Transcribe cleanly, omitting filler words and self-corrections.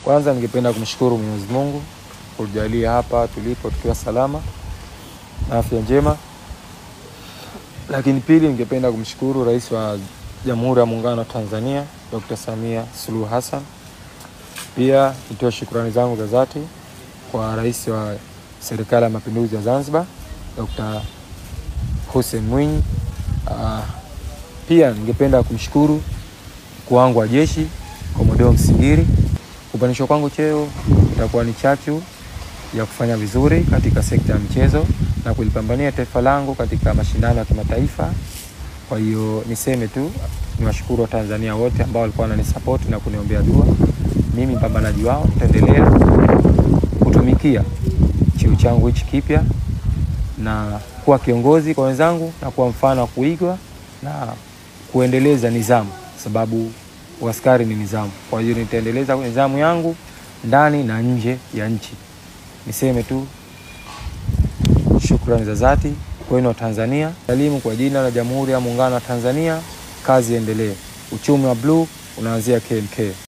Kwanza ningependa kumshukuru Mwenyezi Mungu kutujalia hapa tulipo tukiwa salama na afya njema. Lakini pili, ningependa kumshukuru Rais wa Jamhuri ya Muungano wa Tanzania Dr. Samia Suluhu Hassan. Pia nitoe shukrani zangu za dhati kwa Rais wa Serikali ya Mapinduzi ya Zanzibar Dr. Hussein Mwinyi. Pia ningependa kumshukuru mkuu wangu wa jeshi Komodoro Msingiri. Kupandishwa kwangu cheo itakuwa ni chachu ya kufanya vizuri katika sekta ya michezo na kulipambania taifa langu katika mashindano ya kimataifa. Kwa hiyo niseme tu niwashukuru wa Tanzania wote ambao walikuwa wananisupport na kuniombea dua. Mimi mpambanaji wao, nitaendelea kutumikia cheo changu hichi kipya na kuwa kiongozi kwa wenzangu na kuwa mfano wa kuigwa na kuendeleza nidhamu, sababu askari ni nidhamu. Kwa hiyo nitaendeleza nidhamu yangu ndani na nje ya nchi. Niseme tu shukrani za dhati kwenu wa Tanzania. Salimu kwa jina la Jamhuri ya Muungano wa Tanzania. Kazi endelee. Uchumi wa blue unaanzia KMK.